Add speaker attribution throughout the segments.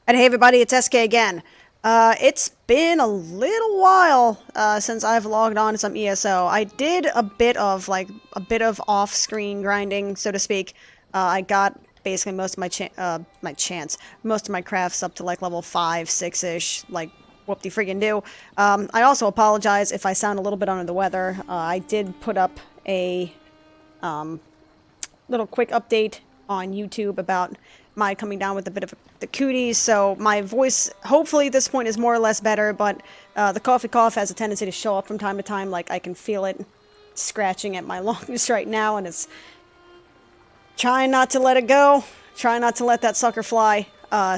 Speaker 1: And hey everybody, it's SK again. It's been a little while since I've logged on to some ESO. I did a bit of off-screen grinding, so to speak. I got basically most of most of my crafts up to like level 5, 6-ish, like whoop-de-friggin' do. I also apologize if I sound a little bit under the weather. I did put up a little quick update on YouTube about my coming down with a bit of the cooties, so my voice, hopefully at this point, is more or less better, but the coughy cough has a tendency to show up from time to time, like I can feel it scratching at my lungs right now, and it's trying not to let it go, trying not to let that sucker fly,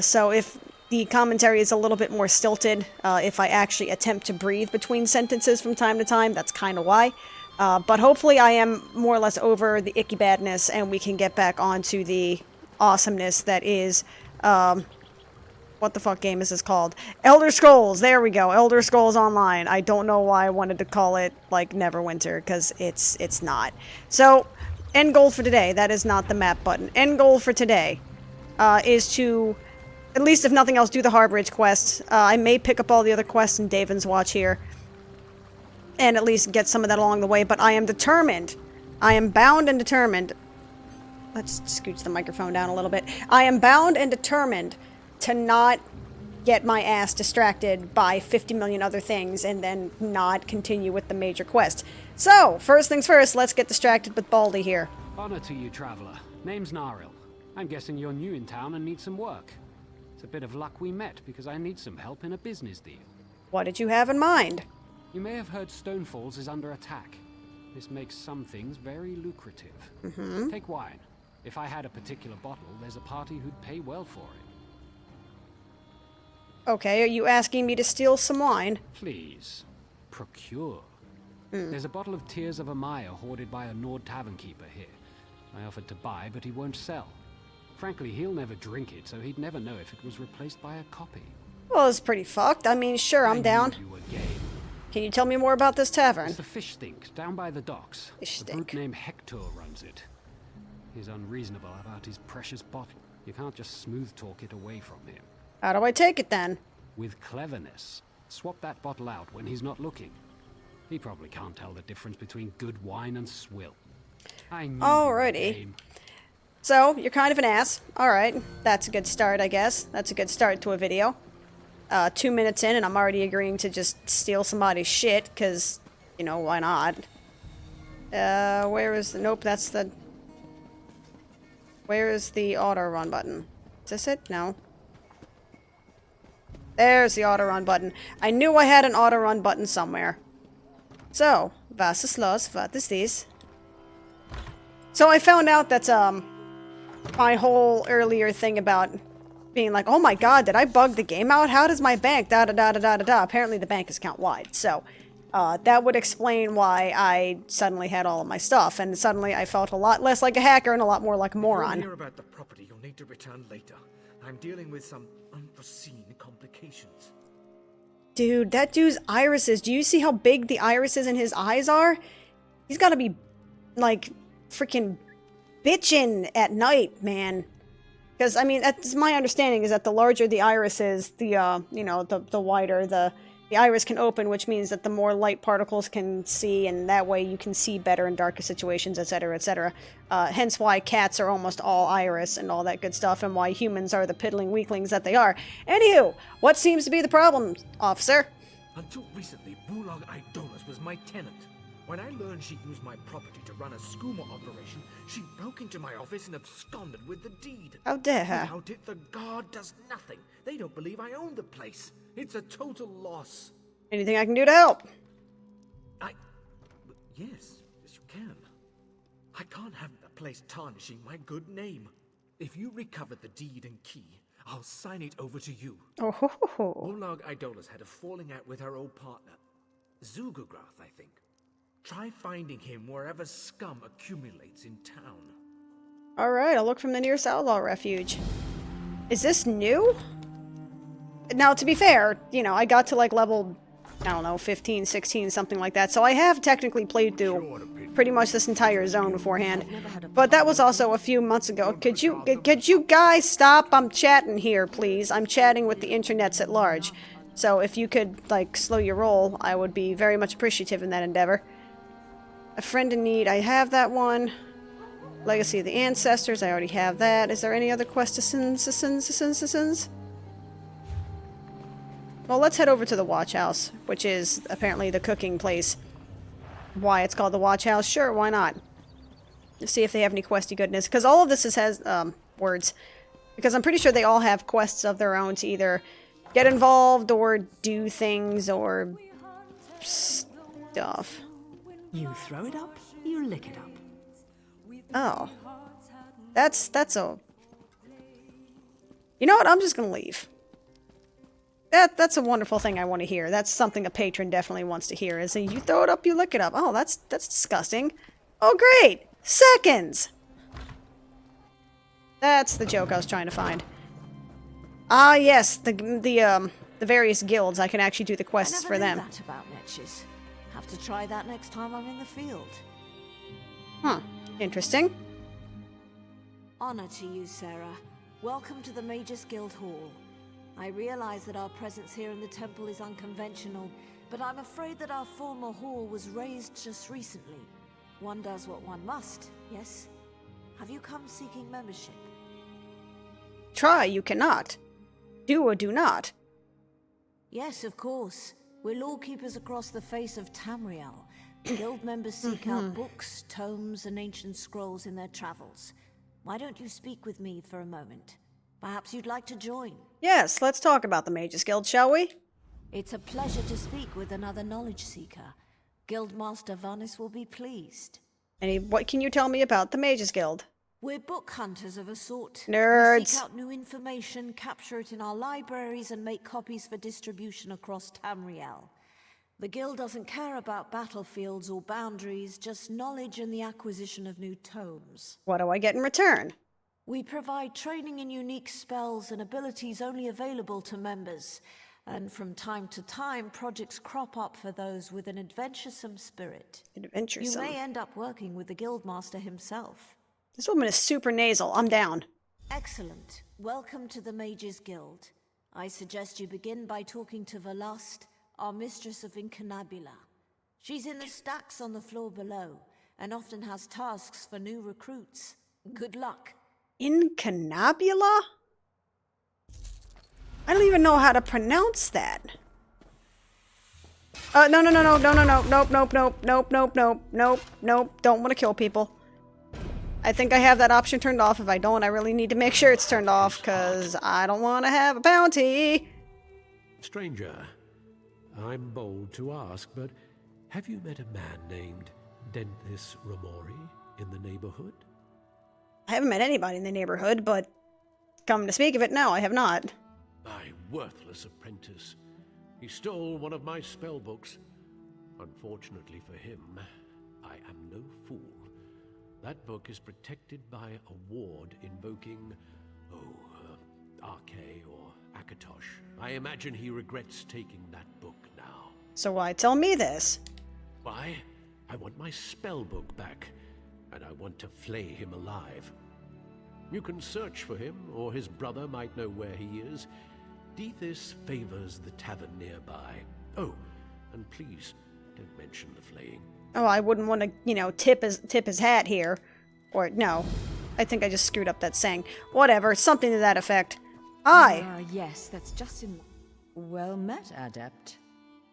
Speaker 1: so if the commentary is a little bit more stilted, if I actually attempt to breathe between sentences from time to time, that's kind of why. But hopefully I am more or less over the icky badness and we can get back onto the awesomeness that is, what the fuck game is this called? Elder Scrolls! There we go, Elder Scrolls Online. I don't know why I wanted to call it, like, Neverwinter, because it's not. So, end goal for today, that is not the map button. End goal for today, is to, at least if nothing else, do the Harbridge quest. I may pick up all the other quests in Davin's Watch here, and at least get some of that along the way, but I am determined. I am bound and determined. Let's scooch the microphone down a little bit. I am bound and determined to not get my ass distracted by 50 million other things and then not continue with the major quest. So, first things first, let's get distracted with Baldy here.
Speaker 2: Honor to you, traveler. Name's Tamriel. I'm guessing you're new in town and need some work. It's a bit of luck we met because I need some help in a business deal.
Speaker 1: What did you have in mind?
Speaker 2: You may have heard Stonefalls is under attack. This makes some things very lucrative. Take wine. If I had a particular bottle, there's a party who'd pay well for it.
Speaker 1: Okay, are you asking me to steal some wine?
Speaker 2: Please, procure. There's a bottle of Tears of Amaya hoarded by a Nord tavern keeper here. I offered to buy, but he won't sell. Frankly, he'll never drink it, so he'd never know if it was replaced by a copy.
Speaker 1: Well, it's pretty fucked. I mean, sure, I'm down.
Speaker 2: You were game.
Speaker 1: Can you tell me more about this tavern?
Speaker 2: It's the Fish Stink, down by the docks.
Speaker 1: Fish
Speaker 2: The
Speaker 1: Stink.
Speaker 2: brute named Hector runs it. He's unreasonable about his precious bottle. You can't just smooth talk it away from him.
Speaker 1: How do I take it then?
Speaker 2: With cleverness. Swap that bottle out when he's not looking. He probably can't tell the difference between good wine and swill. I knew you were
Speaker 1: Alrighty.
Speaker 2: game.
Speaker 1: So, you're kind of an ass. Alright, that's a good start, I guess. That's a good start to a video. 2 minutes in and I'm already agreeing to just steal somebody's shit, because, you know, why not? Where is the... Nope, that's the... Where is the auto run button? Is this it? No. There's the auto run button. I knew I had an auto run button somewhere. So, was ist los? What is this? So I found out that, my whole earlier thing about being like, oh my god, did I bug the game out? How does my bank da-da-da-da-da-da-da? Apparently the bank is account-wide, so that would explain why I suddenly had all of my stuff, and suddenly I felt a lot less like a hacker and a lot more like a
Speaker 3: If you'll
Speaker 1: moron.
Speaker 3: hear about the property, you'll need to return later. I'm dealing with some unforeseen complications.
Speaker 1: Dude, that dude's irises, do you see how big the irises in his eyes are? He's gotta be, like, freaking bitchin' at night, man. Because, I mean, that's my understanding, is that the larger the iris is, the, you know, the wider the iris can open, which means that the more light particles can see, and that way you can see better in darker situations, etc., etc. Hence why cats are almost all iris and all that good stuff, and why humans are the piddling weaklings that they are. Anywho, what seems to be the problem, officer?
Speaker 3: Until recently, Bulag Idolus was my tenant. When I learned she used my property to run a skooma operation, she broke into my office and absconded with the deed.
Speaker 1: How dare her?
Speaker 3: Without it, the guard does nothing. They don't believe I own the place. It's a total loss.
Speaker 1: Anything I can do to help?
Speaker 3: Yes, you can. I can't have the place tarnishing my good name. If you recover the deed and key, I'll sign it over to you.
Speaker 1: Oh, ho, ho, ho.
Speaker 3: Bulag Idolus had a falling out with her old partner, Zugugrath, I think. Try finding him wherever scum accumulates in town.
Speaker 1: Alright, I'll look from the nearest outlaw refuge. Is this new? Now, to be fair, you know, I got to like level, I don't know, 15, 16, something like that, so I have technically played through pretty much this entire zone beforehand. But that was also a few months ago. Could you guys stop? I'm chatting here, please. I'm chatting with the internets at large. So if you could, like, slow your roll, I would be very much appreciative in that endeavor. A friend in need, I have that one. Legacy of the Ancestors, I already have that. Is there any other questions? Well, let's head over to the Watch House, which is apparently the cooking place. Why it's called the Watch House? Sure, why not? Let's see if they have any questy goodness. Because all of this has words. Because I'm pretty sure they all have quests of their own to either get involved or do things or stuff.
Speaker 4: You throw it up, you lick it up.
Speaker 1: Oh. That's a... You know what? I'm just gonna leave. That's a wonderful thing I want to hear. That's something a patron definitely wants to hear, is you throw it up, you lick it up. Oh, that's disgusting. Oh, great! Seconds! That's the joke I was trying to find. Ah, yes, the various guilds. I can actually do the quests for them.
Speaker 4: I never knew that about leeches. Have to try that next time I'm in the field.
Speaker 1: Huh. Interesting.
Speaker 4: Honor to you, Sarah. Welcome to the Mages Guild Hall. I realize that our presence here in the temple is unconventional, but I'm afraid that our former hall was razed just recently. One does what one must, yes? Have you come seeking membership?
Speaker 1: Try, you cannot. Do or do not.
Speaker 4: Yes, of course. We're lawkeepers across the face of Tamriel. Guild members seek out books, tomes, and ancient scrolls in their travels. Why don't you speak with me for a moment? Perhaps you'd like to join.
Speaker 1: Yes, let's talk about the Mages Guild, shall we?
Speaker 4: It's a pleasure to speak with another knowledge seeker. Guildmaster Vanis will be pleased.
Speaker 1: What can you tell me about the Mages Guild?
Speaker 4: We're book hunters of a sort.
Speaker 1: Nerds.
Speaker 4: We seek out new information, capture it in our libraries, and make copies for distribution across Tamriel. The Guild doesn't care about battlefields or boundaries, just knowledge and the acquisition of new tomes.
Speaker 1: What do I get in return?
Speaker 4: We provide training in unique spells and abilities only available to members. And from time to time, projects crop up for those with an adventuresome spirit.
Speaker 1: Adventuresome.
Speaker 4: You may end up working with the Guildmaster himself.
Speaker 1: This woman is super nasal. I'm down.
Speaker 4: Excellent. Welcome to the Mages Guild. I suggest you begin by talking to Velast, our mistress of Incunabula. She's in the stacks on the floor below, and often has tasks for new recruits. Good luck.
Speaker 1: Incunabula? I don't even know how to pronounce that. No. Nope. Don't want to kill people. I think I have that option turned off. If I don't, I really need to make sure it's turned off, because I don't want to have a bounty.
Speaker 5: Stranger, I'm bold to ask, but have you met a man named Denthis Ramori in the neighborhood?
Speaker 1: I haven't met anybody in the neighborhood, but come to speak of it, no, I have not.
Speaker 5: My worthless apprentice. He stole one of my spell books. Unfortunately for him, I am no fool. That book is protected by a ward invoking, Arche or Akatosh. I imagine he regrets taking that book now.
Speaker 1: So why tell me this?
Speaker 5: Why? I want my spell book back, and I want to flay him alive. You can search for him, or his brother might know where he is. Dethys favors the tavern nearby. Oh, and please, don't mention the flaying.
Speaker 1: Oh, I wouldn't want to, tip his hat here. Or, no. I think I just screwed up that saying. Whatever, something to that effect. Hi!
Speaker 6: Yes, that's just in... Well met, Adept.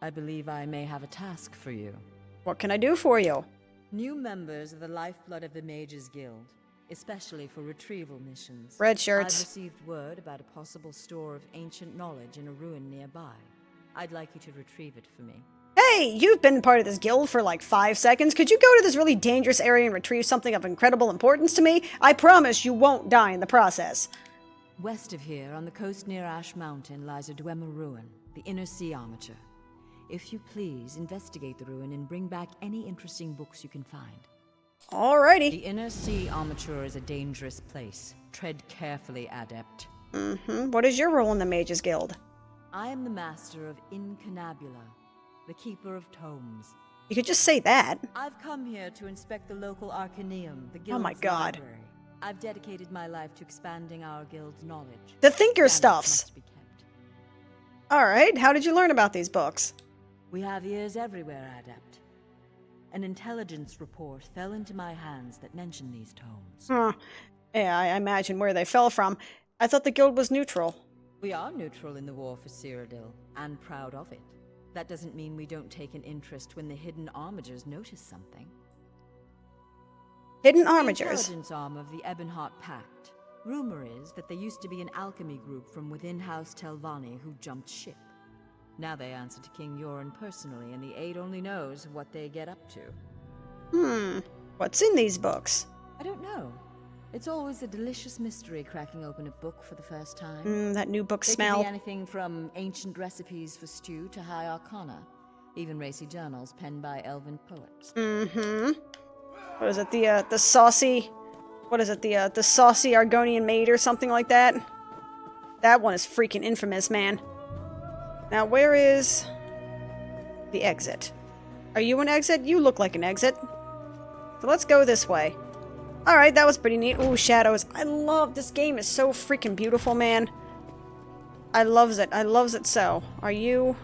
Speaker 6: I believe I may have a task for you.
Speaker 1: What can I do for you?
Speaker 6: New members of the lifeblood of the Mages Guild, especially for retrieval missions.
Speaker 1: Red
Speaker 6: I've
Speaker 1: shirts.
Speaker 6: received word about a possible store of ancient knowledge in a ruin nearby. I'd like you to retrieve it for me.
Speaker 1: Hey, you've been part of this guild for like 5 seconds. Could you go to this really dangerous area and retrieve something of incredible importance to me? I promise you won't die in the process.
Speaker 6: West of here, on the coast near Ash Mountain, lies a Dwemer ruin, the Inner Sea Armature. If you please, investigate the ruin and bring back any interesting books you can find.
Speaker 1: Alrighty.
Speaker 6: The Inner Sea Armature is a dangerous place. Tread carefully, Adept.
Speaker 1: What is your role in the Mages Guild?
Speaker 6: I am the master of Incunabula, the keeper of tomes.
Speaker 1: You could just say that.
Speaker 6: I've come here to inspect the local Arcaneum, the
Speaker 1: Oh my
Speaker 6: guild's
Speaker 1: God.
Speaker 6: library. I've dedicated my life to expanding our guild's knowledge.
Speaker 1: The Thinker
Speaker 6: Standards
Speaker 1: stuffs.
Speaker 6: must be kept.
Speaker 1: Alright, how did you learn about these books?
Speaker 6: We have ears everywhere, Adept. An intelligence report fell into my hands that mentioned these tomes.
Speaker 1: Huh. Yeah, I imagine where they fell from. I thought the guild was neutral.
Speaker 6: We are neutral in the war for Cyrodiil, and proud of it. That doesn't mean we don't take an interest when the hidden armigers notice something.
Speaker 1: Hidden
Speaker 6: The
Speaker 1: armigers.
Speaker 6: intelligence arm of the Ebonheart Pact. Rumor is that they used to be an alchemy group from within House Telvanni who jumped ship. Now they answer to King Yoren personally, and the Aid only knows what they get up to.
Speaker 1: What's in these books?
Speaker 6: I don't know. It's always a delicious mystery cracking open a book for the first time.
Speaker 1: That new book
Speaker 6: They
Speaker 1: smell.
Speaker 6: could be anything from ancient recipes for stew to high arcana, even racy journals penned by elven poets.
Speaker 1: What is it? The saucy... What is it? The saucy Argonian maid or something like that? That one is freaking infamous, man. Now, where is... the exit? Are you an exit? You look like an exit. So let's go this way. Alright, that was pretty neat. Ooh, shadows. I love... this game is so freaking beautiful, man. I loves it. I loves it so. Are you...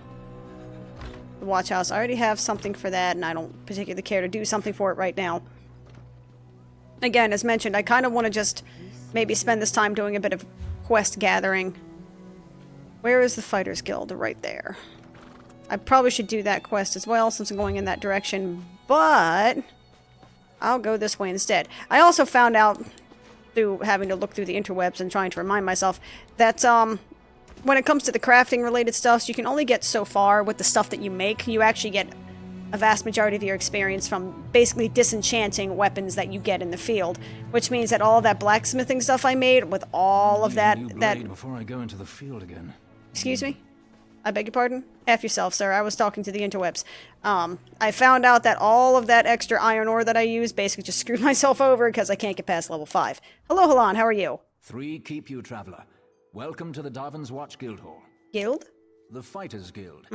Speaker 1: the watch house? I already have something for that, and I don't particularly care to do something for it right now. Again, as mentioned, I kind of want to just maybe spend this time doing a bit of quest gathering. Where is the Fighters Guild? Right there. I probably should do that quest as well, since I'm going in that direction, but I'll go this way instead. I also found out, through having to look through the interwebs and trying to remind myself, that when it comes to the crafting related stuff, you can only get so far with the stuff that you make. You actually get a vast majority of your experience from basically disenchanting weapons that you get in the field, which means that all that blacksmithing stuff I made with all of that
Speaker 2: before I go into the field again.
Speaker 1: Excuse me? I beg your pardon? F yourself, sir. I was talking to the interwebs. I found out that all of that extra iron ore that I use basically just screwed myself over because I can't get past level 5. Hello, Halan, how are you?
Speaker 7: 3 keep you, traveler. Welcome to the Darvin's Watch Guildhall.
Speaker 1: Guild?
Speaker 7: The Fighters Guild.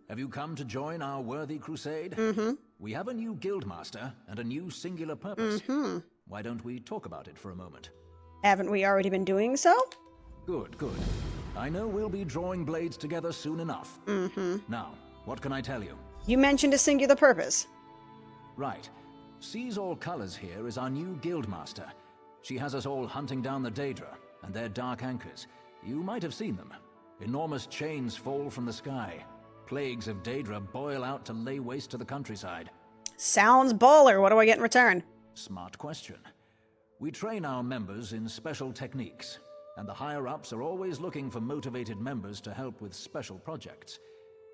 Speaker 7: Have you come to join our worthy crusade? We have a new guildmaster and a new singular purpose. Why don't we talk about it for a moment?
Speaker 1: Haven't we already been doing so?
Speaker 7: Good, good. I know we'll be drawing blades together soon enough. Now, what can I tell you?
Speaker 1: You mentioned a singular purpose.
Speaker 7: Right. Sees All Colors here is our new guildmaster. She has us all hunting down the Daedra and their dark anchors. You might have seen them. Enormous chains fall from the sky. Plagues of Daedra boil out to lay waste to the countryside.
Speaker 1: Sounds baller. What do I get in return?
Speaker 7: Smart question. We train our members in special techniques, and the higher-ups are always looking for motivated members to help with special projects.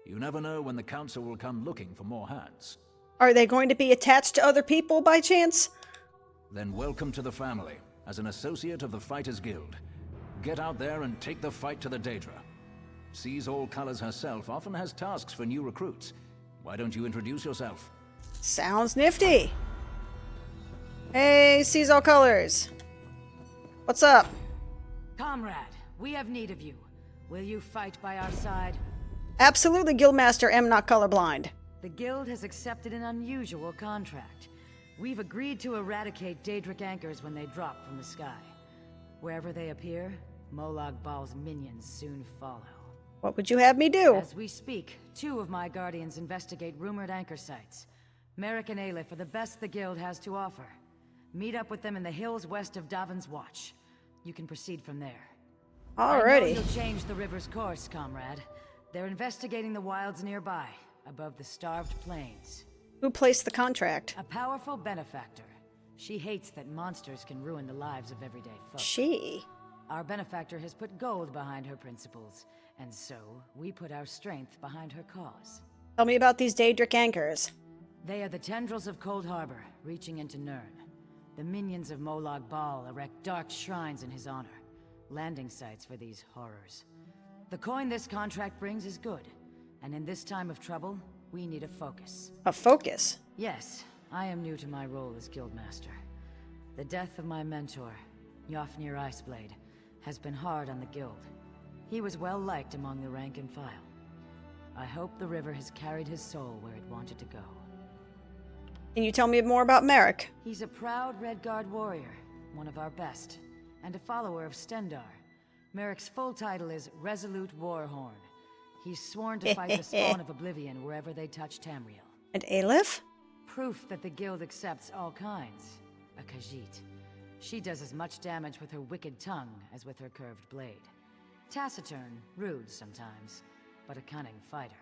Speaker 7: You never know when the council will come looking for more hands.
Speaker 1: Are they going to be attached to other people by chance?
Speaker 7: Then welcome to the family, as an associate of the Fighters Guild. Get out there and take the fight to the Daedra. Sees All Colors herself often has tasks for new recruits. Why don't you introduce yourself?
Speaker 1: Sounds nifty. Hey, Sees All Colors. What's up?
Speaker 6: Comrade, we have need of you. Will you fight by our side?
Speaker 1: Absolutely, Guildmaster am not colorblind.
Speaker 6: The Guild has accepted an unusual contract. We've agreed to eradicate Daedric anchors when they drop from the sky. Wherever they appear, Molag Bal's minions soon follow.
Speaker 1: What would you have me do?
Speaker 6: As we speak, 2 of my guardians investigate rumored anchor sites. Merrick and Aleph are the best the Guild has to offer. Meet up with them in the hills west of Darvin's Watch. You can proceed from there. I know
Speaker 1: Alrighty.
Speaker 6: you'll change the river's course, comrade. They're investigating the wilds nearby, above the starved plains.
Speaker 1: Who placed the contract?
Speaker 6: A powerful benefactor. She hates that monsters can ruin the lives of everyday folk.
Speaker 1: She.
Speaker 6: Our benefactor has put gold behind her principles, and so we put our strength behind her cause.
Speaker 1: Tell me about these Daedric anchors.
Speaker 6: They are the tendrils of Cold Harbor, reaching into Nirn. The minions of Molag Bal erect dark shrines in his honor, landing sites for these horrors. The coin this contract brings is good, and in this time of trouble, we need a focus.
Speaker 1: A focus.
Speaker 6: Yes, I am new to my role as Guildmaster. The death of my mentor, Yofnir Iceblade, has been hard on the Guild. He was well liked among the rank and file. I hope the river has carried his soul where it wanted to go.
Speaker 1: Can you tell me more about Merrick?
Speaker 6: He's a proud Red Guard warrior, one of our best, and a follower of Stendar. Merrick's full title is Resolute Warhorn. He's sworn to fight the Spawn of Oblivion wherever they touch Tamriel.
Speaker 1: And Aleph?
Speaker 6: Proof that the guild accepts all kinds. A Khajiit. She does as much damage with her wicked tongue as with her curved blade. Taciturn, rude sometimes, but a cunning fighter.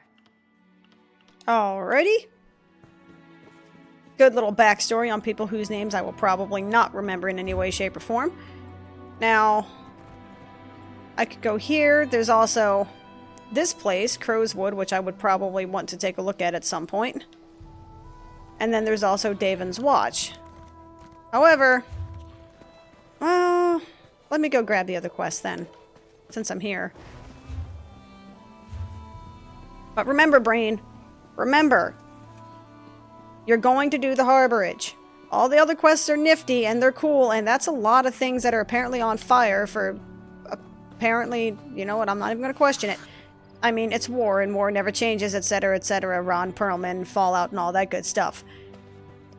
Speaker 1: Alrighty. Good little backstory on people whose names I will probably not remember in any way, shape, or form. Now, I could go here. There's also this place, Crowswood, which I would probably want to take a look at some point. And then there's also Daven's Watch. However, well, let me go grab the other quest then, since I'm here. But remember, Brain, remember, you're going to do the Harborage. All the other quests are nifty and they're cool, and that's a lot of things that are apparently on fire for apparently, you know what, I'm not even going to question it. I mean, it's war, and war never changes, etc., etc., Ron Perlman, Fallout, and all that good stuff.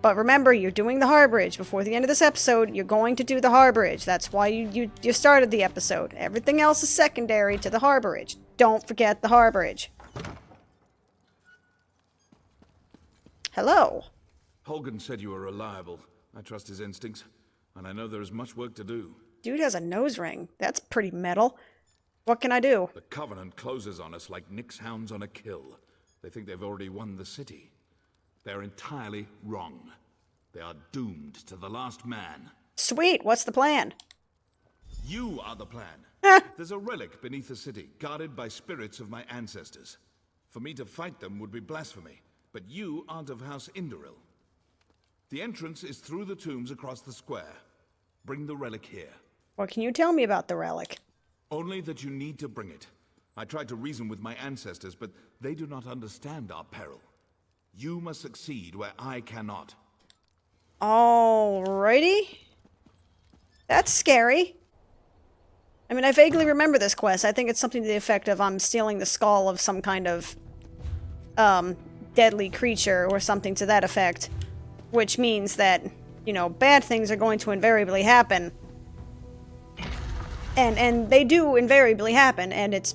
Speaker 1: But remember, you're doing the Harborage. Before the end of this episode, you're going to do the Harborage. That's why you started the episode. Everything else is secondary to the Harborage. Don't forget the Harborage. Hello.
Speaker 8: Holgen said you were reliable. I trust his instincts, and I know there is much work to do.
Speaker 1: Dude has a nose ring. That's pretty metal. What can I do?
Speaker 8: The Covenant closes on us like Nick's hounds on a kill. They think they've already won the city. They're entirely wrong. They are doomed to the last man.
Speaker 1: Sweet, what's the plan?
Speaker 8: You are the plan. There's a relic beneath the city, guarded by spirits of my ancestors. For me to fight them would be blasphemy, but you aren't of House Indoril. The entrance is through the tombs across the square. Bring the relic here.
Speaker 1: What can you tell me about the relic?
Speaker 8: Only that you need to bring it. I tried to reason with my ancestors, but they do not understand our peril. You must succeed where I cannot.
Speaker 1: Alrighty. That's scary. I mean, I vaguely remember this quest. I think it's something to the effect of I'm stealing the skull of some kind of deadly creature or something to that effect. Which means that, you know, bad things are going to invariably happen. And they do invariably happen, and it's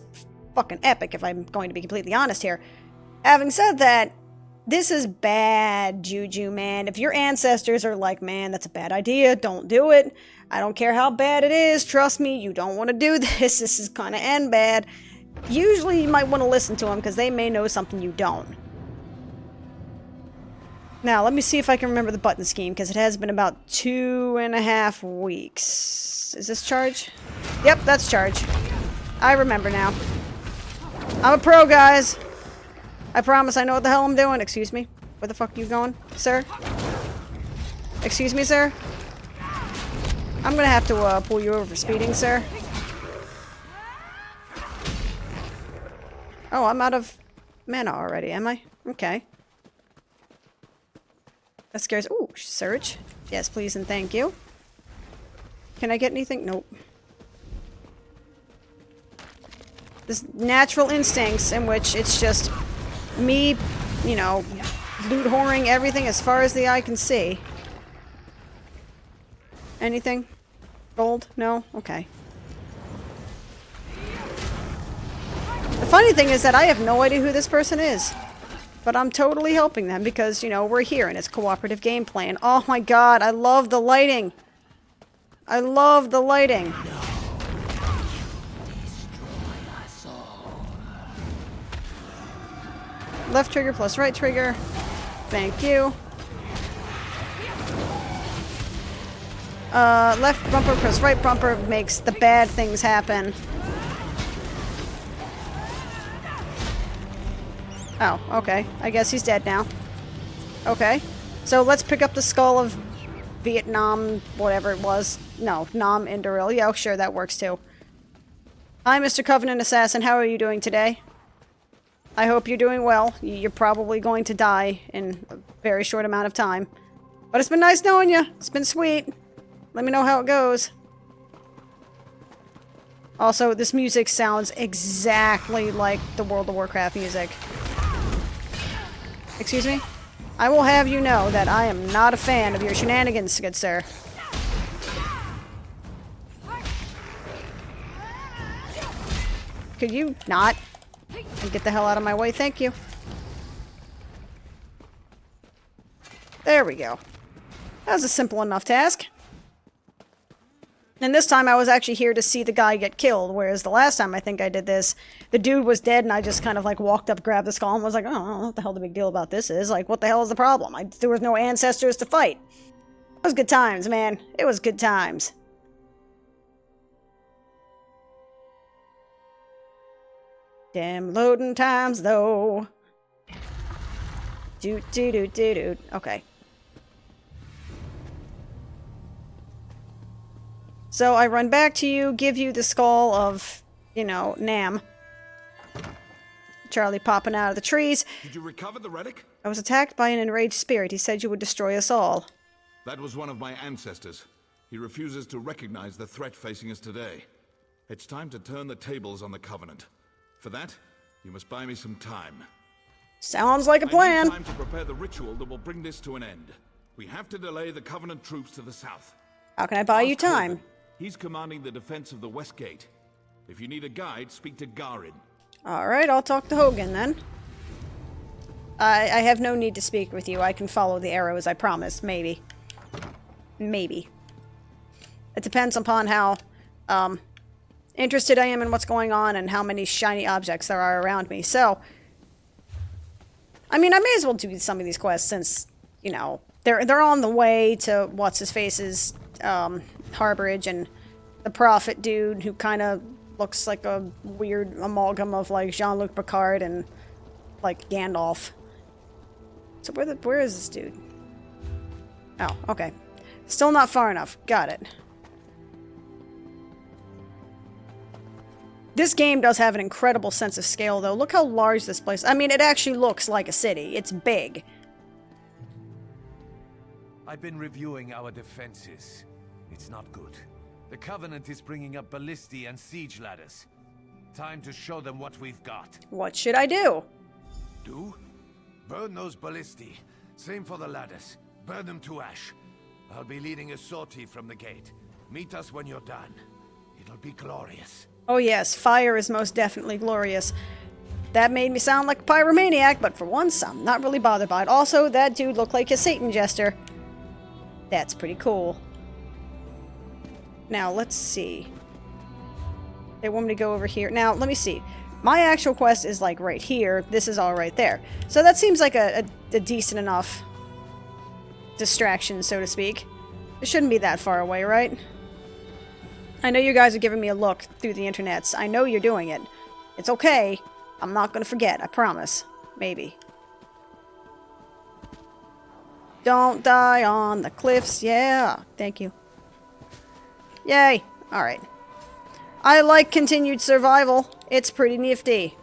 Speaker 1: fucking epic if I'm going to be completely honest here. Having said that, this is bad juju, man. If your ancestors are like, man, that's a bad idea, don't do it. I don't care how bad it is, trust me, you don't want to do this. This is gonna end bad. Usually you might want to listen to them, because they may know something you don't. Now, let me see if I can remember the button scheme, because it has been about 2.5 weeks. Is this charge? Yep, that's charge. I remember now. I'm a pro, guys. I promise I know what the hell I'm doing. Excuse me. Where the fuck are you going, sir? Excuse me, sir? I'm gonna have to pull you over for speeding, sir. Oh, I'm out of mana already, am I? Okay. That scares... Ooh, search. Yes, please and thank you. Can I get anything? Nope. This natural instincts in which it's just me, you know, loot whoring everything as far as the eye can see. Anything? Gold? No? Okay. The funny thing is that I have no idea who this person is. But I'm totally helping them because, you know, we're here and it's cooperative gameplay. And oh my god, I love the lighting. I love the lighting. Left trigger plus right trigger. Thank you. Left bumper plus right bumper makes the bad things happen. Oh, okay. I guess he's dead now. Okay. So let's pick up the skull of Vietnam, whatever it was. No, Nam Indoril. Yeah, sure, that works too. Hi, Mr. Covenant Assassin. How are you doing today? I hope you're doing well. You're probably going to die in a very short amount of time. But it's been nice knowing you. It's been sweet. Let me know how it goes. Also, this music sounds exactly like the World of Warcraft music. Excuse me? I will have you know that I am not a fan of your shenanigans, good sir. Could you not? And get the hell out of my way, thank you. There we go. That was a simple enough task. And this time I was actually here to see the guy get killed, whereas the last time I think I did this, the dude was dead and I just kind of like walked up, grabbed the skull and was like, oh, what the hell the big deal about this is? Like, what the hell is the problem? There was no ancestors to fight. It was good times, man. It was good times. Damn loading times, though. Doot, doot, doot, doot, doot. Okay. So I run back to you, give you the skull of, you know, Nam. Charlie popping out of the trees.
Speaker 8: Did you recover the relic?
Speaker 1: I was attacked by an enraged spirit. He said you would destroy us all.
Speaker 8: That was one of my ancestors. He refuses to recognize the threat facing us today. It's time to turn the tables on the Covenant. For that, you must buy me some time.
Speaker 1: Sounds like a
Speaker 8: I
Speaker 1: plan.
Speaker 8: need time to prepare the ritual that will bring this to an end. We have to delay the Covenant troops to the south.
Speaker 1: How can I buy you
Speaker 8: Ask Hogan.
Speaker 1: time?
Speaker 8: He's commanding the defense of the West Gate. If you need a guide, speak to Garin.
Speaker 1: Alright, I'll talk to Hogan then. I have no need to speak with you. I can follow the arrows, I promise. Maybe. Maybe. It depends upon how interested I am in what's going on and how many shiny objects there are around me. So, I mean, I may as well do some of these quests since, you know, they're on the way to what's-his-face's harborage, and the prophet dude who kind of looks like a weird amalgam of like Jean-Luc Picard and like Gandalf. So where is this dude? Oh, okay. Still not far enough. Got it. This game does have an incredible sense of scale, though. Look how large this place... I mean, it actually looks like a city. It's big.
Speaker 9: I've been reviewing our defenses. It's not good. The Covenant is bringing up ballistae and siege ladders. Time to show them what we've got.
Speaker 1: What should I do?
Speaker 9: Do? Burn those ballistae. Same for the ladders. Burn them to ash. I'll be leading a sortie from the gate. Meet us when you're done. It'll be glorious.
Speaker 1: Oh yes, fire is most definitely glorious. That made me sound like a pyromaniac, but for once, I'm not really bothered by it. Also, that dude looked like a Satan jester. That's pretty cool. Now, let's see. They want me to go over here. Now, let me see. My actual quest is, like, right here. This is all right there. So that seems like a decent enough distraction, so to speak. It shouldn't be that far away, right? I know you guys are giving me a look through the internets. I know you're doing it. It's okay. I'm not gonna forget, I promise. Maybe. Don't die on the cliffs, yeah. Thank you. Yay. Alright. I like continued survival. It's pretty nifty.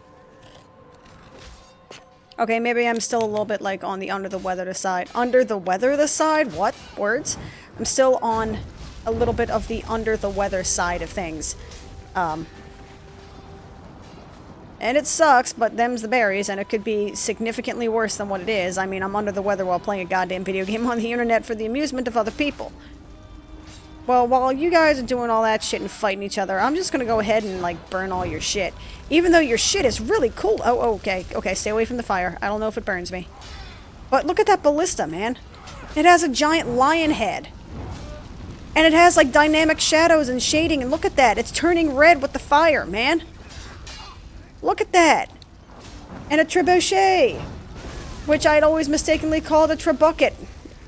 Speaker 1: Okay, maybe I'm still a little bit like on the under the weather side. Under the weather side? What? Words? I'm still on a little bit of the under the weather side of things. And it sucks, but them's the berries, and it could be significantly worse than what it is. I mean, I'm under the weather while playing a goddamn video game on the internet for the amusement of other people. Well, while you guys are doing all that shit and fighting each other, I'm just gonna go ahead and, like, burn all your shit. Even though your shit is really cool. Oh, okay. Okay, stay away from the fire. I don't know if it burns me. But look at that ballista, man. It has a giant lion head. And it has, like, dynamic shadows and shading, and look at that. It's turning red with the fire, man. Look at that. And a trebuchet. Which I'd always mistakenly called a trebucket.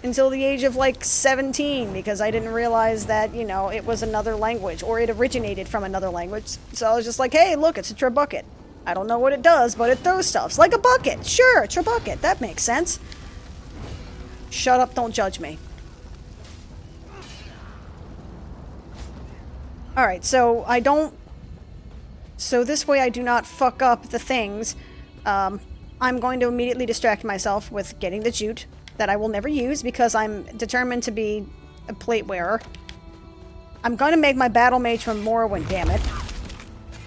Speaker 1: Until the age of, like, 17, because I didn't realize that, you know, it was another language, or it originated from another language. So I was just like, hey, look, it's a trebucket. I don't know what it does, but it throws stuff. It's like a bucket. Sure, a trebucket. That makes sense. Shut up, don't judge me. Alright, so I don't... So this way I do not fuck up the things. I'm going to immediately distract myself with getting the jute that I will never use because I'm determined to be a plate wearer. I'm going to make my battle mage from Morrowind, damn it.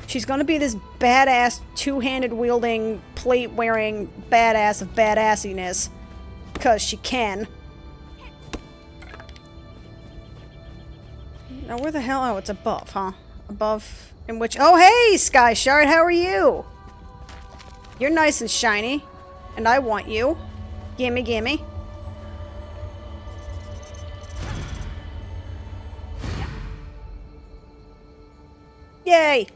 Speaker 1: She's going to be this badass, two-handed wielding, plate wearing badass of badassiness. because she can. Now, where the hell? Oh, it's above, huh? Above, in which... Oh, hey, Sky Shard, how are you? You're nice and shiny. And I want you. Gimme, gimme. Yay!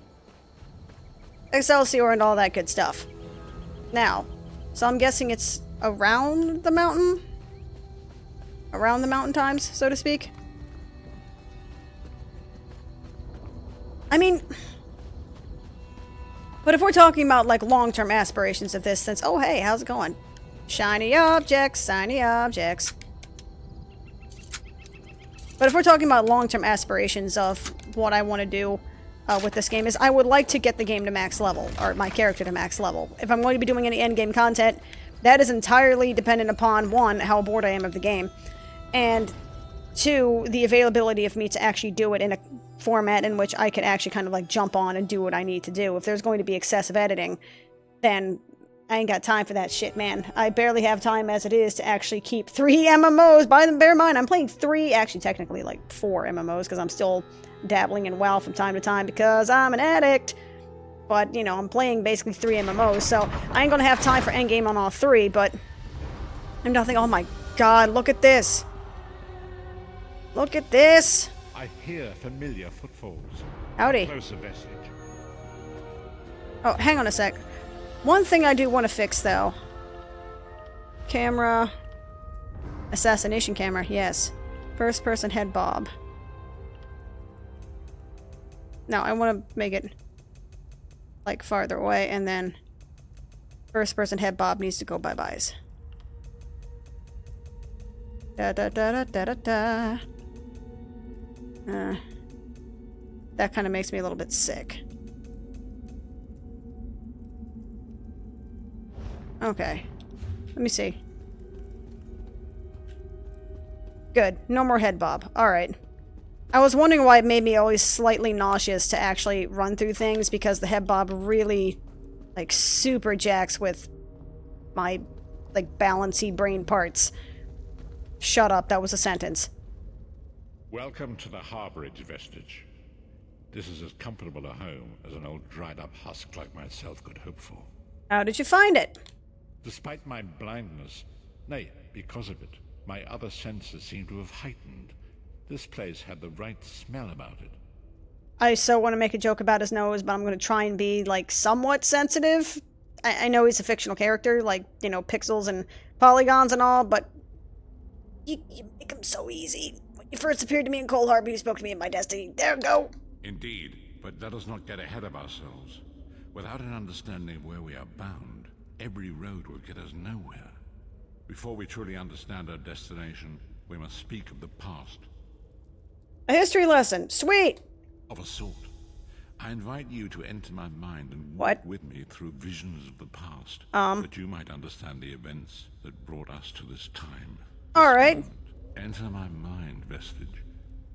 Speaker 1: Excelsior and all that good stuff. Now, so I'm guessing it's around the mountain? Around the mountain times, so to speak? I mean... But if we're talking about, like, long-term aspirations of this, since... Oh, hey, how's it going? Shiny objects, shiny objects. But if we're talking about long-term aspirations of what I want to do with this game, is I would like to get the game to max level, or my character to max level. If I'm going to be doing any endgame content, that is entirely dependent upon, one, how bored I am of the game, and two, the availability of me to actually do it in a format in which I can actually kind of like jump on and do what I need to do. If there's going to be excessive editing, then I ain't got time for that shit, man. I barely have time as it is to actually keep 3 MMOs. Bear in mind, I'm playing 3, actually technically like 4 MMOs, because I'm still dabbling in WoW from time to time because I'm an addict. But, you know, I'm playing basically 3 MMOs, so I ain't gonna have time for endgame on all 3, but I'm nothing. Oh my god, look at this. Look at this.
Speaker 10: I hear familiar footfalls.
Speaker 1: Howdy.
Speaker 10: Closer vestige.
Speaker 1: Oh, hang on a sec. One thing I do want to fix, though. Camera. Assassination camera, yes. First person head bob. No, I want to make it, like, farther away, and then first person head bob needs to go bye-byes. Da-da-da-da-da-da-da. That kind of makes me a little bit sick. Okay. Let me see. Good. No more head bob. Alright. I was wondering why it made me always slightly nauseous to actually run through things, because the head bob really, like, super jacks with my, like, balancy brain parts. Shut up. That was a sentence.
Speaker 10: Welcome to the harborage, Vestige. This is as comfortable a home as an old dried-up husk like myself could hope for.
Speaker 1: How did you find it?
Speaker 10: Despite my blindness, nay, because of it, my other senses seem to have heightened. This place had the right smell about it.
Speaker 1: I so want to make a joke about his nose, but I'm going to try and be, like, somewhat sensitive. I know he's a fictional character, like, you know, pixels and polygons and all, but you make him so easy. When you first appeared to me in Cold Harbor, you spoke to me in my destiny. There we go.
Speaker 10: Indeed, but let us not get ahead of ourselves. Without an understanding of where we are bound, every road will get us nowhere. Before we truly understand our destination, we must speak of the past.
Speaker 1: A history lesson. Sweet.
Speaker 10: Of a sort. I invite you to enter my mind and
Speaker 1: What?
Speaker 10: walk with me through visions of the past, that you might understand the events that brought us to this time.
Speaker 1: All right.
Speaker 10: Moment. Enter my mind, Vestige,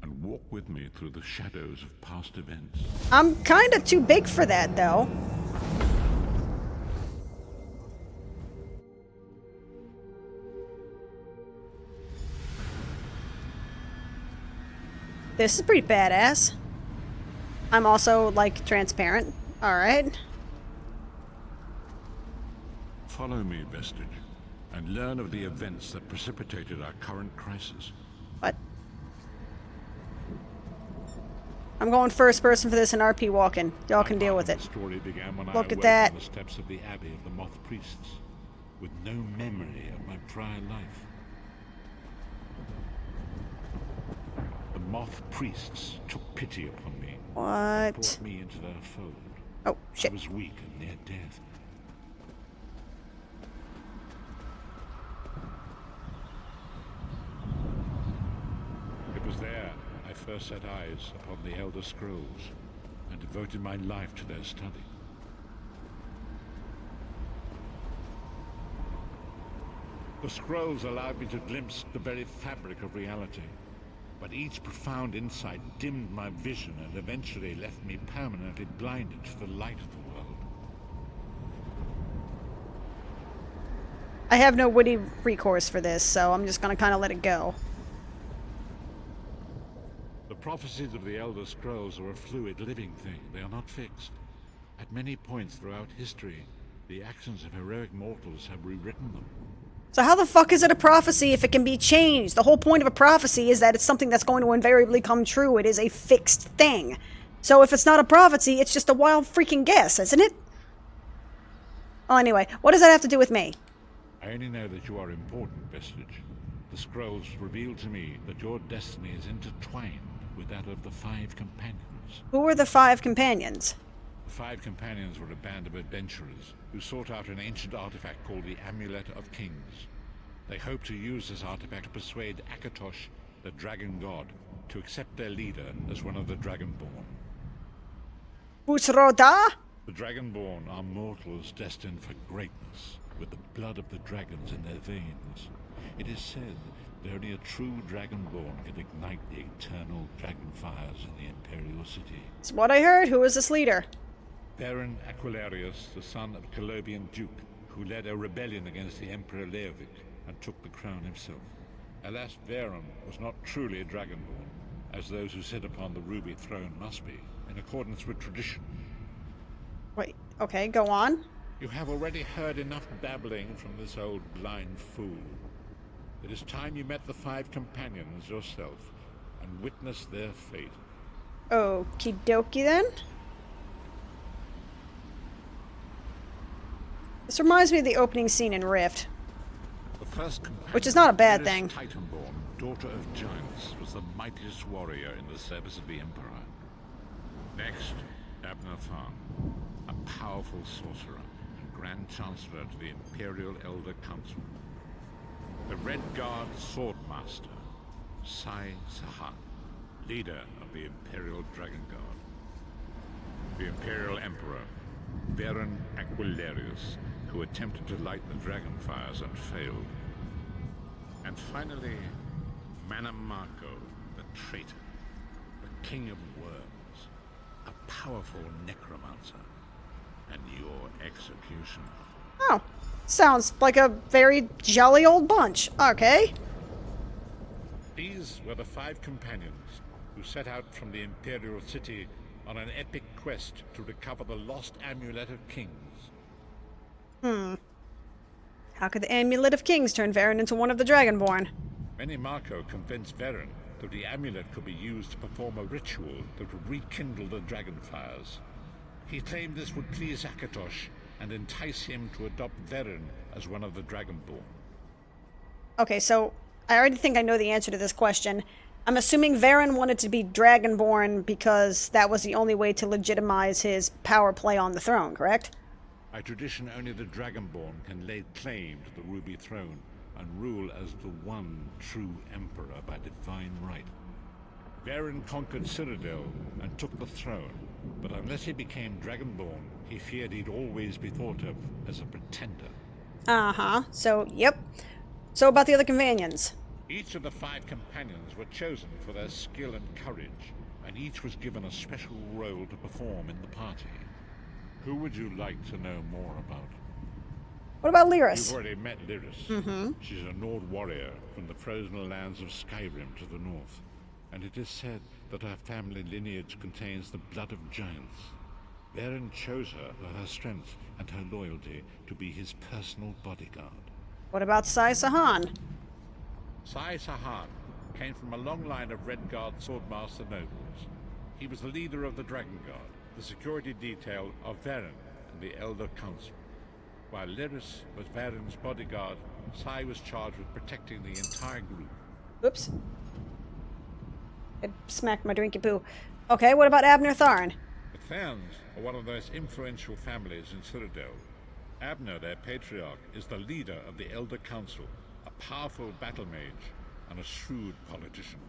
Speaker 10: and walk with me through the shadows of past events.
Speaker 1: I'm kind of too big for that, though. This is pretty badass. I'm also, like, transparent. Alright.
Speaker 10: Follow me, Vestige, and learn of the events that precipitated our current crisis.
Speaker 1: What? I'm going first person for this and RP walking. Y'all can deal with it.
Speaker 10: The story began when
Speaker 1: Look
Speaker 10: I
Speaker 1: at
Speaker 10: awoke
Speaker 1: that.
Speaker 10: on the steps of the Abbey of the Moth Priests, with no memory of my prior life. The Moth Priests took pity upon me.
Speaker 1: What?
Speaker 10: Brought me into their fold.
Speaker 1: Oh, shit.
Speaker 10: I was weak and near death. It was there I first set eyes upon the Elder Scrolls and devoted my life to their study. The scrolls allowed me to glimpse the very fabric of reality, but each profound insight dimmed my vision and eventually left me permanently blinded to the light of the world.
Speaker 1: I have no witty recourse for this, so I'm just gonna kind of let it go.
Speaker 10: The prophecies of the Elder Scrolls are a fluid, living thing. They are not fixed. At many points throughout history, the actions of heroic mortals have rewritten them.
Speaker 1: So how the fuck is it a prophecy if it can be changed? The whole point of a prophecy is that it's something that's going to invariably come true. It is a fixed thing. So if it's not a prophecy, it's just a wild freaking guess, isn't it? Well, anyway, what does that have to do with me?
Speaker 10: I only know that you are important, Vestige. The scrolls reveal to me that your destiny is intertwined with that of the Five Companions.
Speaker 1: Who are the Five Companions?
Speaker 10: The Five Companions were a band of adventurers who sought out an ancient artifact called the Amulet of Kings. They hoped to use this artifact to persuade Akatosh, the Dragon God, to accept their leader as one of the Dragonborn.
Speaker 1: Busroda?
Speaker 10: The Dragonborn are mortals destined for greatness, with the blood of the dragons in their veins. It is said that only a true Dragonborn can ignite the eternal dragon fires in the Imperial City.
Speaker 1: That's what I heard. Who is this leader?
Speaker 10: Baron Aquilarius, the son of a Colobian duke, who led a rebellion against the Emperor Leovic and took the crown himself. Alas, Varen was not truly a Dragonborn, as those who sit upon the ruby throne must be, in accordance with tradition.
Speaker 1: Wait, okay, go on.
Speaker 10: You have already heard enough babbling from this old blind fool. It is time you met the Five Companions yourself and witnessed their fate.
Speaker 1: Okie dokie then. This reminds me of the opening scene in Rift.
Speaker 10: The first companion,
Speaker 1: which is not a bad thing.
Speaker 10: Titanborn, daughter of giants, was the mightiest warrior in the service of the Emperor. Next, Abner Tharn, a powerful sorcerer and Grand Chancellor to the Imperial Elder Council. The Red Guard Swordmaster, Sai Sahan, leader of the Imperial Dragon Guard. The Imperial Emperor, Baron Aquilarius, who attempted to light the dragon fires and failed. And finally, Manamarco, the traitor, the king of worms, a powerful necromancer, and your executioner.
Speaker 1: Oh, sounds like a very jolly old bunch. Okay.
Speaker 10: These were the Five Companions who set out from the Imperial City on an epic quest to recover the lost Amulet of Kings.
Speaker 1: How could the Amulet of Kings turn Varen into one of the Dragonborn?
Speaker 10: Manamarco convinced Varen that the amulet could be used to perform a ritual that would rekindle the dragon fires. He claimed this would please Akatosh and entice him to adopt Varen as one of the Dragonborn.
Speaker 1: Okay, so I already think I know the answer to this question. I'm assuming Varen wanted to be Dragonborn because that was the only way to legitimize his power play on the throne, correct?
Speaker 10: By tradition, only the Dragonborn can lay claim to the Ruby Throne and rule as the one true Emperor by divine right. Varen conquered Cyrodiil and took the throne, but unless he became Dragonborn, he feared he'd always be thought of as a pretender.
Speaker 1: Uh-huh. So, yep. So about the other companions.
Speaker 10: Each of the Five Companions were chosen for their skill and courage, and each was given a special role to perform in the party. Who would you like to know more about?
Speaker 1: What about Lyris?
Speaker 10: You've already met Lyris. She's a Nord warrior from the frozen lands of Skyrim to the north, and it is said that her family lineage contains the blood of giants. Varen chose her for her strength and her loyalty to be his personal bodyguard.
Speaker 1: What about Sai Sahan?
Speaker 10: Sai Sahan came from a long line of Red Guard swordmaster nobles. He was the leader of the Dragon Guard, the security detail of Varen and the Elder Council. While Lyris was Varen's bodyguard, Sai was charged with protecting the entire group.
Speaker 1: Oops. I smacked my drinky poo. Okay, what about Abner Tharn?
Speaker 10: The Tharns are one of the most influential families in Cyrodiil. Abner, their patriarch, is the leader of the Elder Council, a powerful battle mage and a shrewd politician.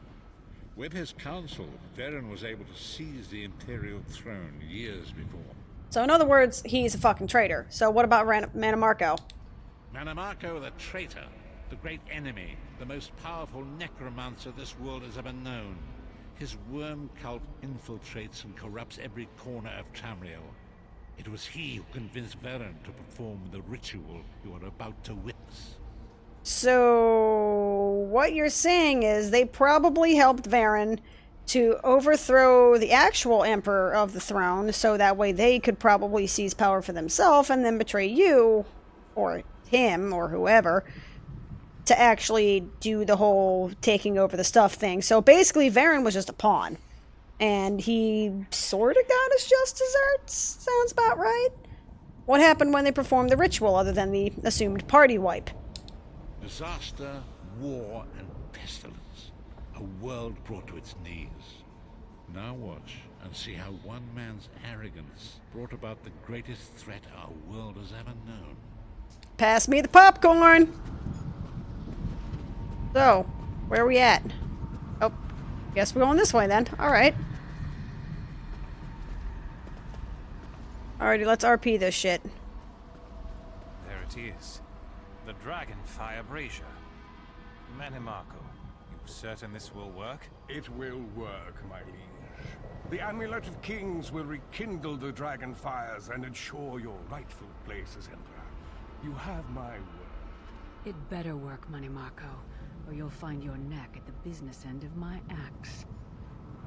Speaker 10: With his council, Varen was able to seize the Imperial throne years before.
Speaker 1: So in other words, he's a fucking traitor. So what about Manamarco?
Speaker 10: Manamarco the traitor, the great enemy, the most powerful necromancer this world has ever known. His worm cult infiltrates and corrupts every corner of Tamriel. It was he who convinced Varen to perform the ritual you are about to witness.
Speaker 1: So, what you're saying is they probably helped Varen to overthrow the actual Emperor of the throne, so that way they could probably seize power for themselves and then betray you, or him, or whoever, to actually do the whole taking over the stuff thing. So basically, Varen was just a pawn. And he sort of got his just desserts? Sounds about right. What happened when they performed the ritual, other than the assumed party wipe?
Speaker 10: Disaster, war, and pestilence. A world brought to its knees. Now watch and see how one man's arrogance brought about the greatest threat our world has ever known.
Speaker 1: Pass me the popcorn! So, where are we at? Oh, guess we're going this way then. Alright. Alrighty, let's RP this shit.
Speaker 11: There it is. The Dragonfire Brazier. Manimarco, you certain this will work?
Speaker 12: It will work, my liege. The Amulet of Kings will rekindle the dragon fires and ensure your rightful place as Emperor. You have my word.
Speaker 13: It better work, Manimarco, or you'll find your neck at the business end of my axe.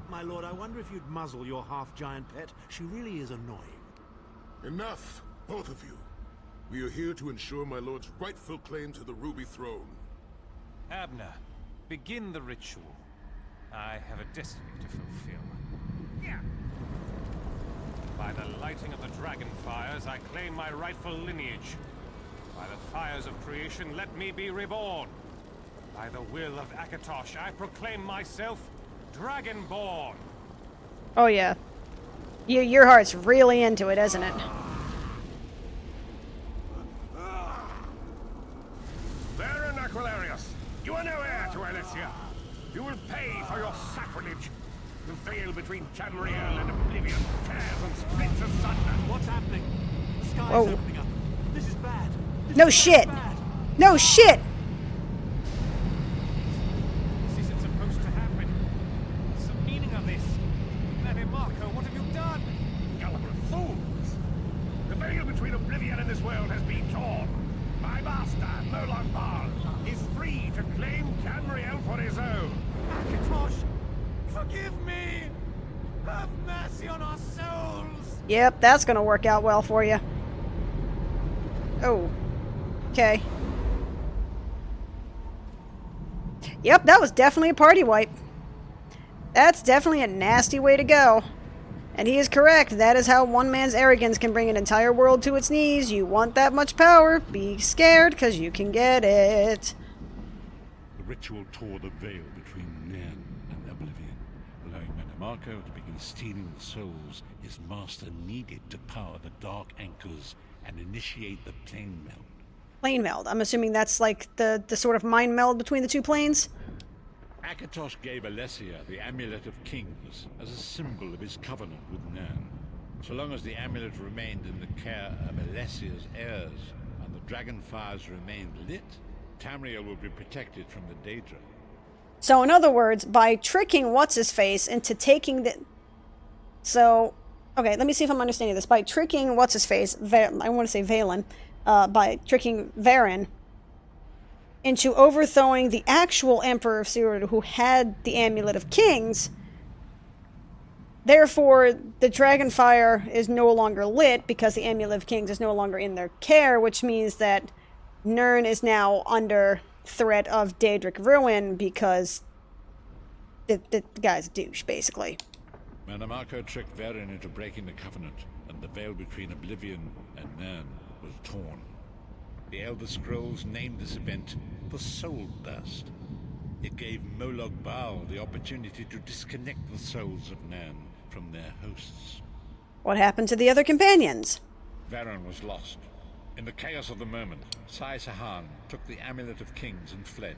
Speaker 14: My lord, I wonder if you'd muzzle your half-giant pet. She really is annoying.
Speaker 15: Enough, both of you. We are here to ensure my lord's rightful claim to the Ruby Throne.
Speaker 11: Abner, begin the ritual. I have a destiny to fulfill. Yeah. By the lighting of the dragon fires, I claim my rightful lineage. By the fires of creation, let me be reborn. By the will of Akatosh, I proclaim myself Dragonborn.
Speaker 1: Oh yeah. Your heart's really into it, isn't it?
Speaker 12: Baron Aquilarius, you are no heir to Elysia. You will pay for your sacrilege. The veil between Tamriel and Oblivion tears and splits asunder.
Speaker 14: What's happening? The sky's
Speaker 1: Whoa.
Speaker 14: opening up. This is bad.
Speaker 1: No shit! No shit!
Speaker 11: This isn't supposed to happen. What's the meaning of this? Manimarco, what have you done?
Speaker 12: Gullible fools! The veil between Oblivion and this world has been torn. My bastard, Molag Bal, is free to claim Tamriel for his own.
Speaker 11: Akatosh, forgive me! Have mercy on our souls!
Speaker 1: Yep, that's gonna work out well for you. Oh. Okay. Yep, that was definitely a party wipe. That's definitely a nasty way to go. And he is correct. That is how one man's arrogance can bring an entire world to its knees. You want that much power? Be scared, because you can get it.
Speaker 10: The ritual tore the veil between Nairn and Oblivion, allowing Manimarco to begin stealing the souls his master needed to power the Dark Anchors and initiate the plane meld.
Speaker 1: Plane meld. I'm assuming that's like the sort of mind meld between the two planes?
Speaker 10: Akatosh gave Elysia the Amulet of Kings as a symbol of his covenant with Nairn. So long as the amulet remained in the care of Elysia's heirs and the dragon fires remained lit, Tamriel would be protected from the Daedra.
Speaker 1: So in other words, by tricking What's-His-Face into taking the... So, okay, let me see if I'm understanding this. By tricking What's-His-Face, I want to say Valen, by tricking Varen into overthrowing the actual Emperor of Storied who had the Amulet of Kings, therefore the Dragonfire is no longer lit because the Amulet of Kings is no longer in their care, which means that Nairn is now under threat of Daedric ruin because the guy's a douche, basically.
Speaker 10: Manimarco tricked Varen into breaking the covenant, and the veil between Oblivion and Nairn was torn. The Elder Scrolls named this event the Soul Burst. It gave Molag Bal the opportunity to disconnect the souls of Nairn from their hosts.
Speaker 1: What happened to the other companions?
Speaker 10: Varen was lost. In the chaos of the moment, Sai Sahan took the Amulet of Kings and fled.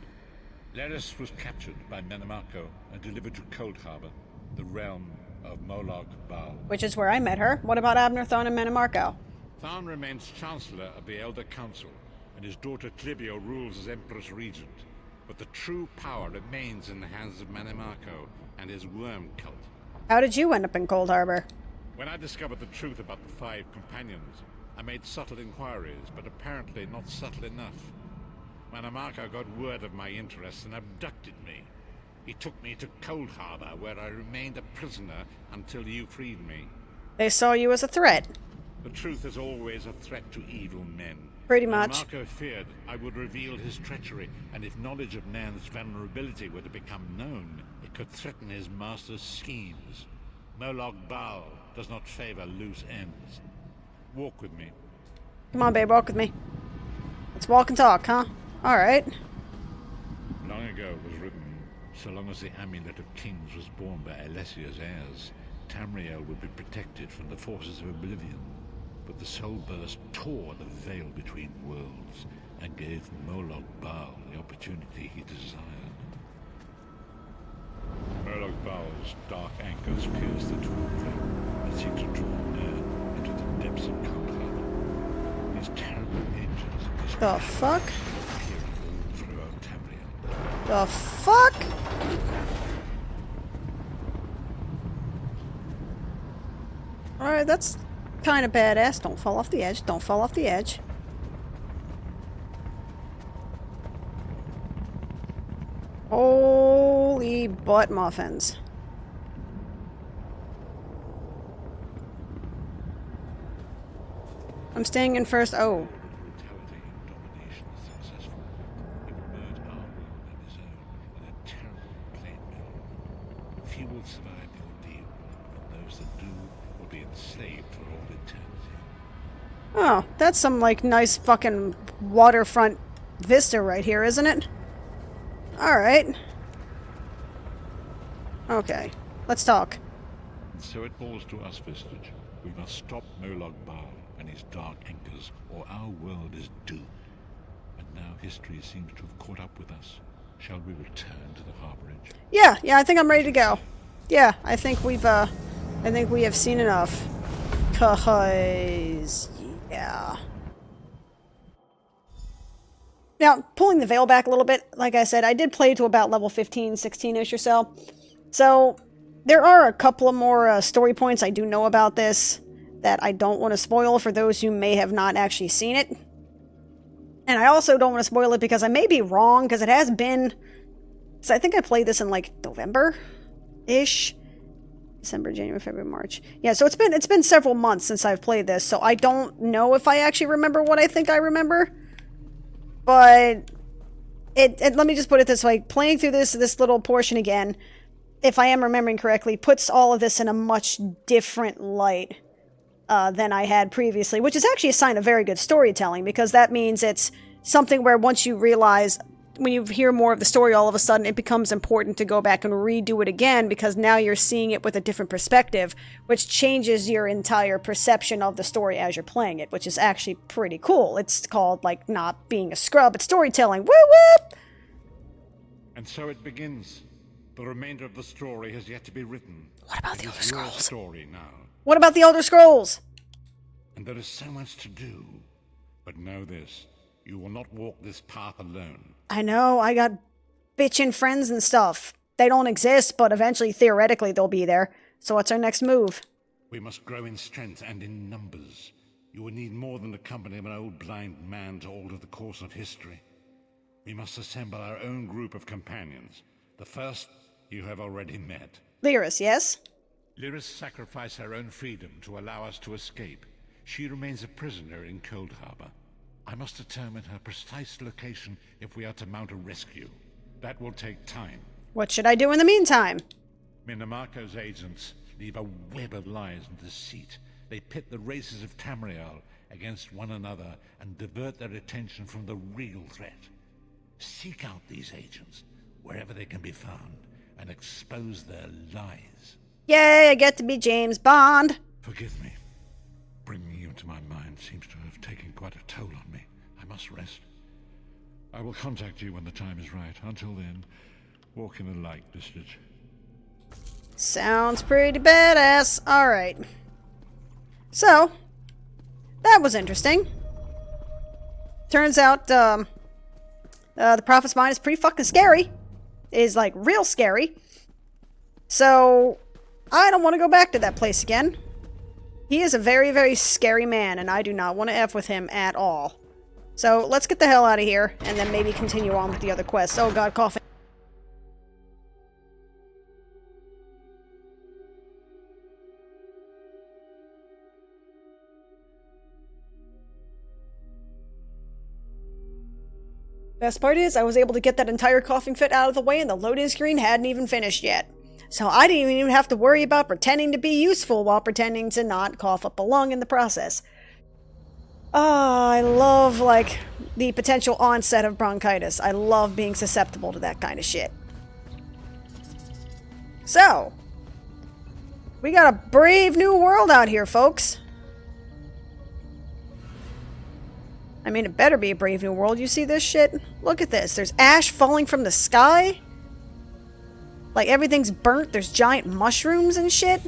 Speaker 10: Laris was captured by Manimarco and delivered to Cold Harbor, the realm of Molag Bal.
Speaker 1: Which is where I met her. What about Abner, Thorn, and Manimarco?
Speaker 10: Thorn remains Chancellor of the Elder Council, and his daughter Tribio rules as Empress Regent. But the true power remains in the hands of Manimarco and his worm cult.
Speaker 1: How did you end up in Cold Harbor?
Speaker 10: When I discovered the truth about the 5 companions, I made subtle inquiries, but apparently not subtle enough. Manamarco got word of my interests and abducted me. He took me to Cold Harbor, where I remained a prisoner until you freed me.
Speaker 1: They saw you as a threat.
Speaker 10: The truth is always a threat to evil men.
Speaker 1: Pretty much.
Speaker 10: Manamarco feared I would reveal his treachery, and if knowledge of Nan's vulnerability were to become known, it could threaten his master's schemes. Molag Bal does not favor loose ends. Walk with me.
Speaker 1: Come on, babe, walk with me. Let's walk and talk, huh? Alright.
Speaker 10: Long ago it was written, so long as the Amulet of Kings was borne by Alessia's heirs, Tamriel would be protected from the forces of oblivion. But the soul burst tore the veil between worlds and gave Molag Bal the opportunity he desired. Molag Bal's dark anchors pierce the twin veil and seek to draw Nan into the depths of Cold Harbor. These terrible engines
Speaker 1: The fuck?
Speaker 10: appearing all throughout Tamriel.
Speaker 1: The fuck? Alright, that's kind of badass. Don't fall off the edge. Don't fall off the edge. Holy butt muffins. I'm staying in first. Oh.
Speaker 10: Brutality and domination is successful. It will merge our world and his own in a terrible plain mill. Few will survive the ordeal, and those that do will be enslaved for all eternity.
Speaker 1: Oh, that's some, like, nice fucking waterfront vista right here, isn't it? Alright. Okay. Let's talk.
Speaker 10: And so it falls to us, Vistage. We must stop Molag Bal and his dark anchors, or our world is doomed. And now history seems to have caught up with us. Shall we return to the harborage?
Speaker 1: Yeah, I think I'm ready to go. Yeah, I think we have seen enough. Cause, yeah. Now, pulling the veil back a little bit, like I said, I did play to about level 15, 16-ish or so. So, there are a couple of more story points I do know about this that I don't want to spoil for those who may have not actually seen it. And I also don't want to spoil it because I may be wrong, because it has been... So I think I played this in, like, November-ish? December, January, February, March. Yeah, so it's been several months since I've played this, so I don't know if I actually remember what I think I remember. But let me just put it this way. Playing through this little portion again, if I am remembering correctly, puts all of this in a much different light than I had previously, which is actually a sign of very good storytelling, because that means it's something where once you realize, when you hear more of the story, all of a sudden it becomes important to go back and redo it again, because now you're seeing it with a different perspective, which changes your entire perception of the story as you're playing it, which is actually pretty cool. It's called, like, not being a scrub, it's storytelling. Woo whoop!
Speaker 10: And so it begins. The remainder of the story has yet to be written.
Speaker 1: What about the Elder
Speaker 10: It is your
Speaker 1: Scrolls?
Speaker 10: story now.
Speaker 1: What about the Elder Scrolls?
Speaker 10: And there is so much to do. But know this. You will not walk this path alone.
Speaker 1: I know, I got bitchin' friends and stuff. They don't exist, but eventually, theoretically, they'll be there. So what's our next move?
Speaker 10: We must grow in strength and in numbers. You will need more than the company of an old blind man to alter the course of history. We must assemble our own group of companions. The first you have already met.
Speaker 1: Lyris, yes?
Speaker 10: Lyris sacrificed her own freedom to allow us to escape. She remains a prisoner in Cold Harbor. I must determine her precise location if we are to mount a rescue. That will take time.
Speaker 1: What should I do in the meantime?
Speaker 10: Minamarco's agents leave a web of lies and deceit. They pit the races of Tamriel against one another and divert their attention from the real threat. Seek out these agents, wherever they can be found, and expose their lies.
Speaker 1: Yay, I get to be James Bond!
Speaker 10: Forgive me. Bringing you into my mind seems to have taken quite a toll on me. I must rest. I will contact you when the time is right. Until then, walk in the light, Vistage.
Speaker 1: Sounds pretty badass. Alright. So, that was interesting. Turns out, the Prophet's Mind is pretty fucking scary. Is, like, real scary. So, I don't want to go back to that place again. He is a very, very scary man, and I do not want to F with him at all. So, let's get the hell out of here, and then maybe continue on with the other quests. Oh god, coughing. Best part is, I was able to get that entire coughing fit out of the way, and the loading screen hadn't even finished yet. So I didn't even have to worry about pretending to be useful while pretending to not cough up a lung in the process. Ah, I love, like, the potential onset of bronchitis. I love being susceptible to that kind of shit. So, we got a brave new world out here, folks. I mean, it better be a brave new world. You see this shit? Look at this. There's ash falling from the sky. Like, everything's burnt. There's giant mushrooms and shit.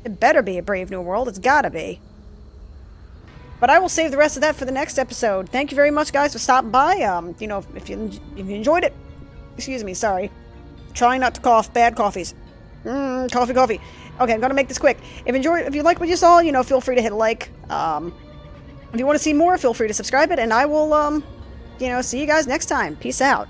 Speaker 1: It better be a brave new world. It's gotta be. But I will save the rest of that for the next episode. Thank you very much, guys, for stopping by. You know, if you enjoyed it... Excuse me, sorry. Trying not to cough. Bad coffees. Coffee. Okay, I'm gonna make this quick. If you like what you saw, you know, feel free to hit a like. If you want to see more, feel free to subscribe it, and I will, you know, see you guys next time. Peace out.